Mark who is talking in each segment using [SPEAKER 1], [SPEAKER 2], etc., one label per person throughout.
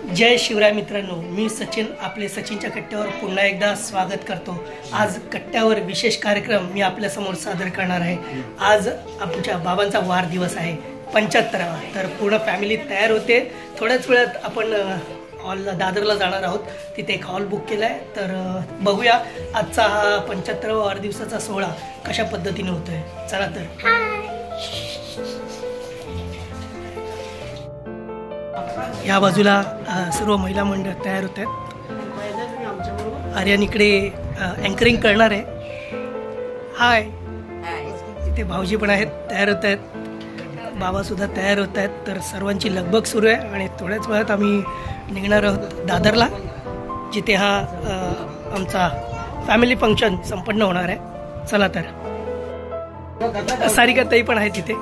[SPEAKER 1] जय शिवराय मित्रांनो, मी सचिन आपले सचिनच्या कट्ट्यावर पुन्हा एकदा स्वागत करतो। आज कट्ट्यावर विशेष कार्यक्रम मी आपल्या समोर सादर करणार आहे। आज आमच्या बाबांचा वाढदिवस आहे 75वा। तर पूर्ण फॅमिली तयार होते। थोड्याच वेळात आपण हॉलला दादरला जाणार आहोत। तिथे एक हॉल बुक केलाय। तर बघूया आजचा हा 75वा वाढदिवसाचा सोहळा कशा पद्धतीने होतोय। चला तर या बाजूला सर्व महिला मंडळ तयार होत आहेत। आर्यन इकडे अँकरिंग करणार आहे। हाय, इथे भाऊजी पण आहेत, तयार होत आहेत। बाबा सुद्धा तयार होत आहेत। तर सर्वांची लगबग सुरू आहे आणि थोड्याच वेळात आम्ही निघणार आहोत दादरला, जिथे हा आमचा फॅमिली फंक्शन संपन्न होणार आहे। चला तर सारिका ताई पण आहे तिथे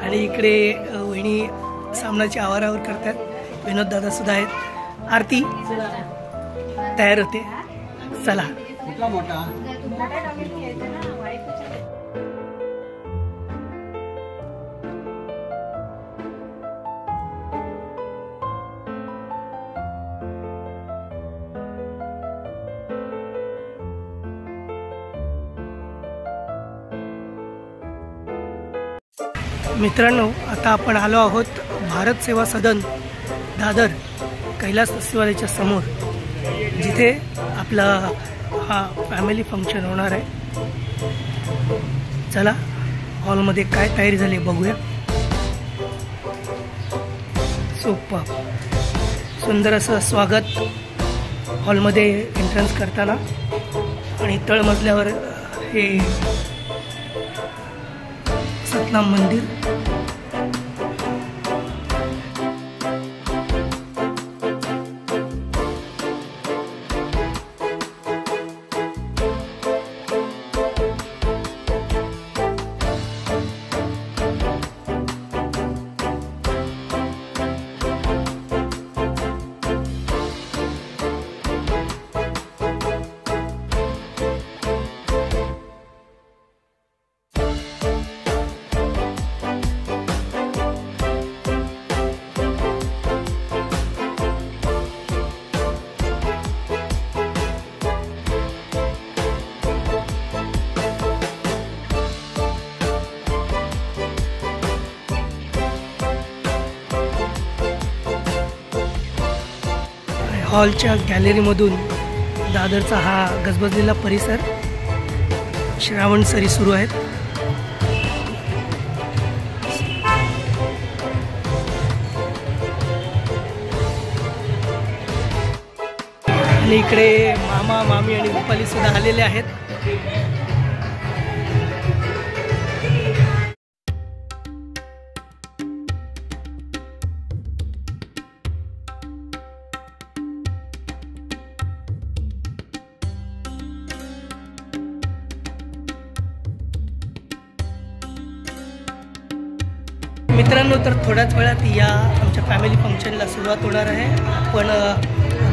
[SPEAKER 1] आणि इकडे वहिनी सामनाची आवारावर करतात। विनोद दादा सुद्धा आहेत। आरती तयार होते। चला मित्रांनो, आता आपण आलो आहोत भारत सेवा सदन दादर कैलास फेस्टिवलच्या समोर, जिथे आपला हा फॅमिली फंक्शन होणार आहे। चला हॉलमध्ये काय तयारी झाली बघूया। सुपर सुंदर असं स्वागत हॉलमध्ये एंट्रन्स करताना, आणि तळमजल्यावर हे सतनाम मंदिर। हॉलच्या गॅलरीमधून दादरचा हा गजबजलेला परिसर, श्रावण सरी सुरू आहेत। आणि इकडे मामा मामी आणि रुपाली सुद्धा आलेले आहेत। मित्रांनो, तर थोड्याच वेळात या आमच्या फॅमिली फंक्शनला सुरुवात होणार आहे। आपण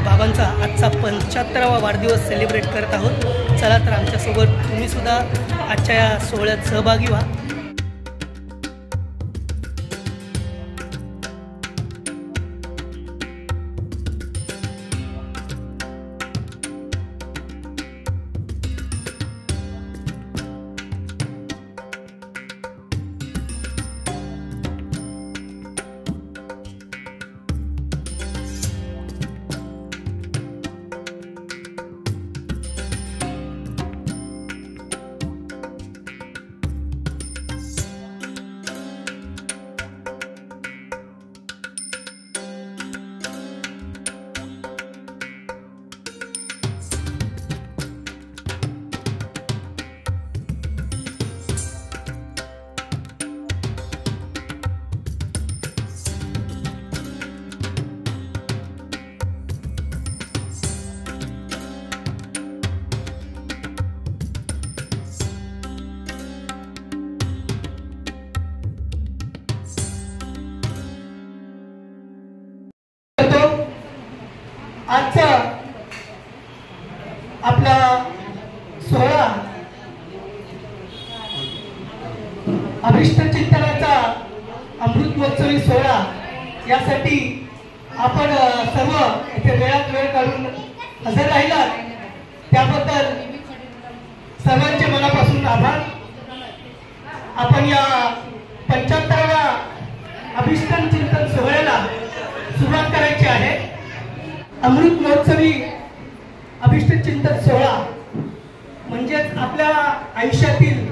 [SPEAKER 1] बाबांचा आजचा 75वा वाढदिवस सेलिब्रेट करत आहोत। चला तर आमच्यासोबत तुम्ही सुद्धा आजच्या या सोहळ्यात सहभागी व्हा। आजचा आपला सोहळा अभिष्ट चिंतनाचा अमृत महोत्सवी सोहळा यासाठी आपण सर्व इथे वेळात वेळ काढून हजर राहिला त्याबद्दल सर्वांचे मनापासून आभार. आपण या 75व्या अभिष्टन चिंतन सोहळ्याला सुरुवात करायची आहे. अमृत महोत्सवी अभिष्ट चिंतन सोहळा म्हणजेच आपल्या आयुष्यातील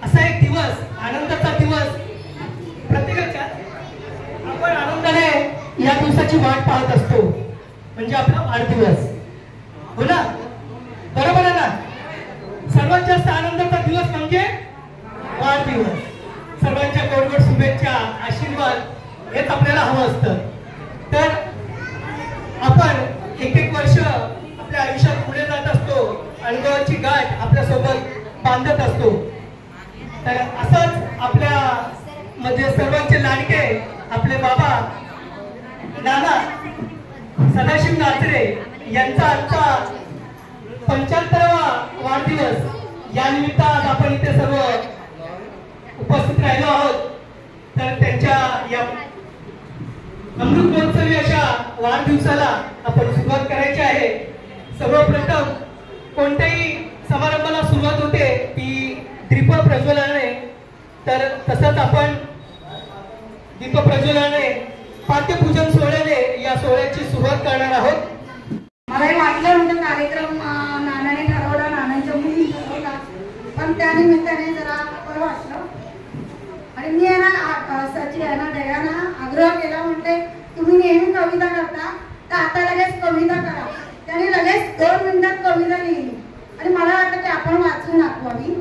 [SPEAKER 1] असा एक दिवस, आनंदाचा दिवस. प्रत्येकाच्या आपण आनंदाने या दिवसाची वाट पाहत असतो, म्हणजे आपला वाढदिवस. हो ना, बरोबर आहे ना? सर्वात जास्त आनंदाचा दिवस म्हणजे वाढदिवस. सर्वांच्या गोडगोड शुभेच्छा, आशीर्वाद हेच आपल्याला हवं असतं. तर आपण एक वर्ष आपल्या आयुष्यात पुढे जात असतो, अनुभवाची गाठ आपल्यासोबत बांधत असतो. तर असंच आपल्या मध्ये सर्वांचे लाडके आपले बाबा नाना सदाशिव नाचरे यांचा आजचा 75वा वाढदिवस या निमित्त आज आपण इथे सर्व उपस्थित राहिलो आहोत. तर त्यांच्या या अमृत महोत्सवी अशा वाढदिवसाला आपण सुरुवात करायची आहे. सर्वप्रथम कोणत्याही समारंभाला सुरुवात होते ती दीप प्रज्वलनाने. तर तसंच आपण दीप प्रज्वलनाने पाद्यपूजन सोहळ्याने या सोहळ्याची सुरुवात करणार आहोत.
[SPEAKER 2] मलाही वाटलं होतं कार्यक्रम नानाने ठरवला, नानांच्या मुली ठरवला, पण त्या निमित्ताने जरा बरं वाटलं. आणि मी आहे ना सची आहे ना दयाना आग्रह केला, म्हणते तुम्ही नेहमी कविता करता तर आता लगेच कविता करा. त्याने लगेच 2 मिनिटात कविता लिहिली आणि मला वाटतं की आपण वाचून दाखवावी.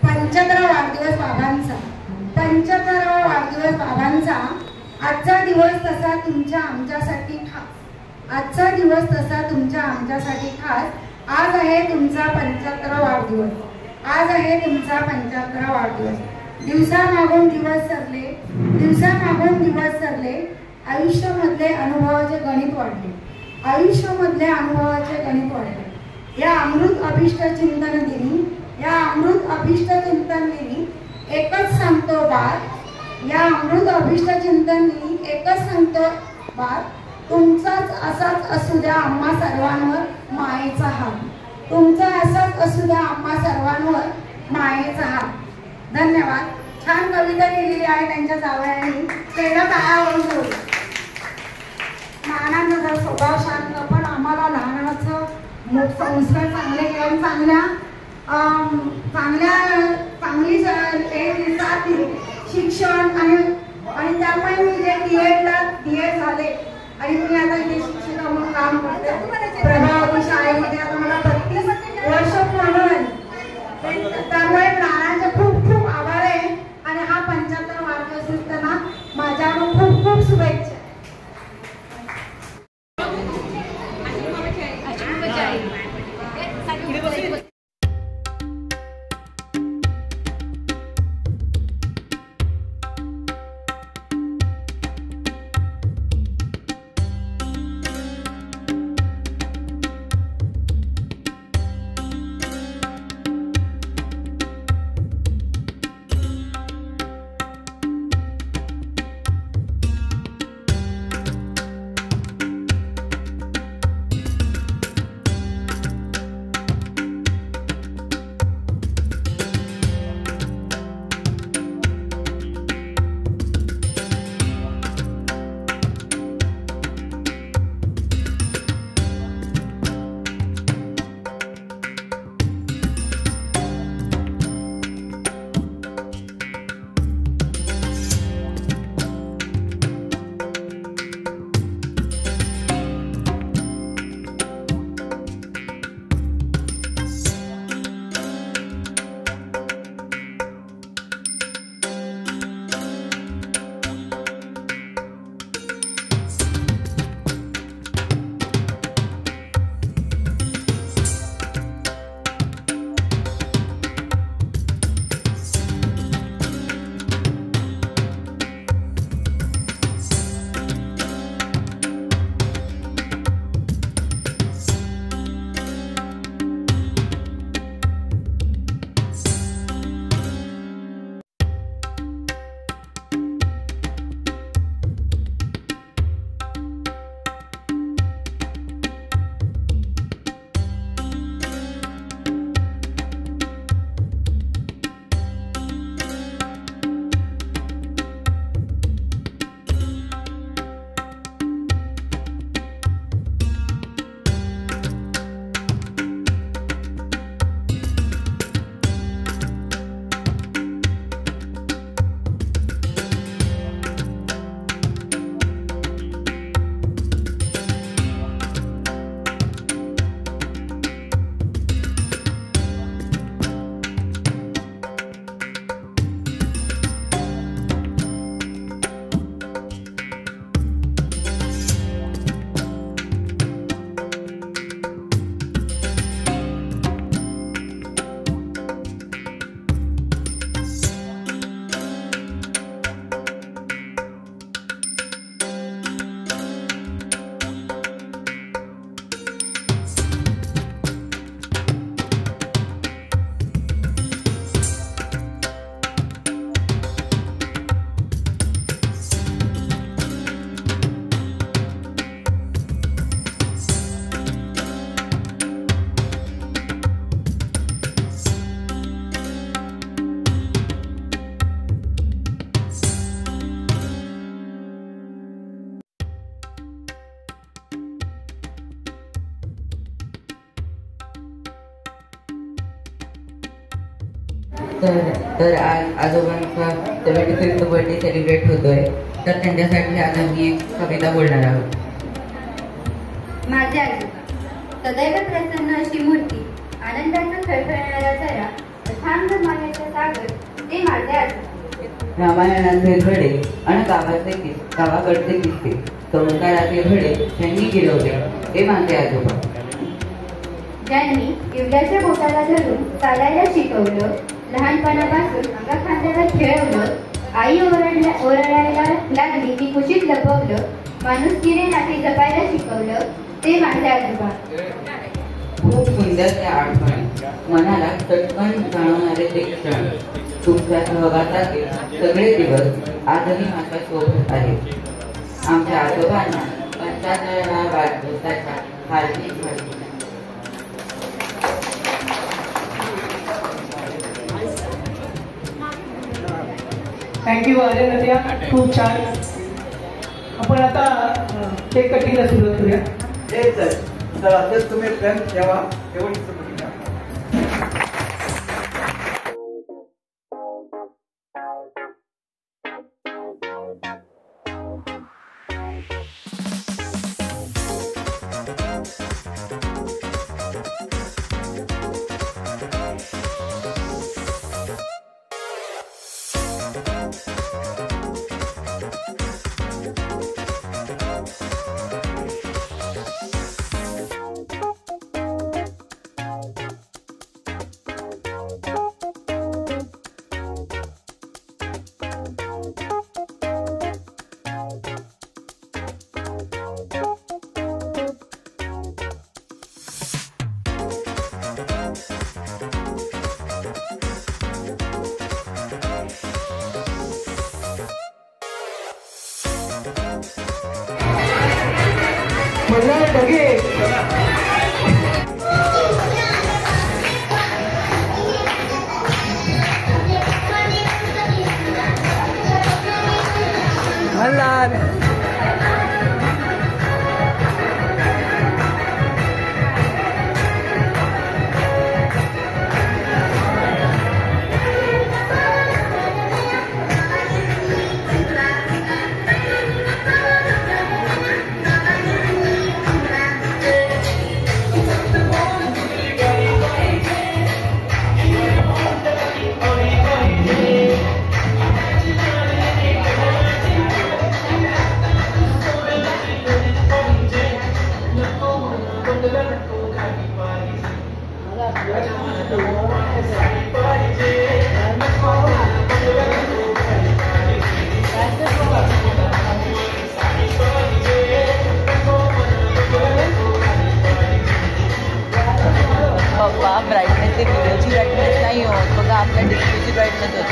[SPEAKER 2] 75वा वाढदिवस बाबांचा, 75वा वाढदिवस बाबांचा. आजचा दिवस तसा तुमच्या आमच्यासाठी खास, आजचा दिवस तसा तुमच्या आमच्यासाठी खास. आज आहे तुमचा 75वा वाढदिवस, आज आहे तुमचा 75वा वाढदिवस. दिवसामागून दिवस सरले, दिवसामागून दिवस सरले, आयुष्यामधले अनुभवाचे गणित वाढले, आयुष्यामधले अनुभवाचे गणित वाढले. या अमृत अभिष्ट चिंतन दिनी, या अमृत अभिष्ट चिंतन दिनी एकच सांगतो बात, या अमृत अभिष्ट चिंतन दिनी एकच सांगतो बात. तुमचाच असाच असू द्या आम्हा सर्वांवर मायेचा हात, तुमचा असाच असू द्या आम्हा सर्वांवर मायेचा हात. धन्यवाद. छान कविता लिहिलेली आहे त्यांच्या जावयाने, तेवढं पायावरून बोल. नानांचा जर स्वभाव शांत, पण आम्हाला लहानाचं संस्कार चांगले घेऊन चांगली साथ दिली, शिक्षण आणि त्यामुळे मी जे DED झाले आणि मी आता इथे शिक्षिका म्हणून काम करते प्रभावती शाळेमध्ये. आता मला 32 वर्ष पूर्ण झाली. त्यामुळे नानांचे खूप खूप आभार आहे आणि हा 75वा वाढदिवस असताना माझ्याकडून खूप खूप शुभेच्छा.
[SPEAKER 3] तर आज आजोबांचा 75th बर्थडे सेलिब्रेट होतोय, तर त्यांच्यासाठी आज आम्ही एक कविता बोलणार आहोत.
[SPEAKER 4] माझे आजोबा सदैव प्रसन्न अशी मूर्ती, आनंदाचा खळखळणारा झरा, अथांग मायेचा सागर, ते माझे आजोबा.
[SPEAKER 3] रामायणाचे धडे आणि गावाकडचे किस्से, संस्काराचे धडे त्यांनी गिरवले, ते माझे आजोबा.
[SPEAKER 4] ज्यांनी एवढ्याच्या बोटाला धरून चालायला शिकवलं, लहानपणापासून अंगा खांद्याला खेळवलं, आई ओरडायला लागली की कुशीत लपवलं, माणुसकीने नाती जपायला शिकवलं, ते माझे आजोबा.
[SPEAKER 3] खूप सुंदर त्या आठवणी, मनाला चटकन जाणवणारे ते क्षण, तुमच्या सहवासाचे सगळे दिवस आजही माझ्या सोबत आहेत. आमच्या आजोबांना 75व्या वाढदिवसाच्या हार्दिक शुभेच्छा.
[SPEAKER 1] थँक्यू आर्यन नद्या, खूप छान. आपण आता केक कटिंगला सुरुवात करूया.
[SPEAKER 5] तर असंच तुम्ही प्रेम ठेवा, एवढी
[SPEAKER 3] ब्राईटनेस ते व्हिडिओची ब्राईटनेस नाही होत, बघा आपल्या डिस्प्लेची ब्राईटनेस होते.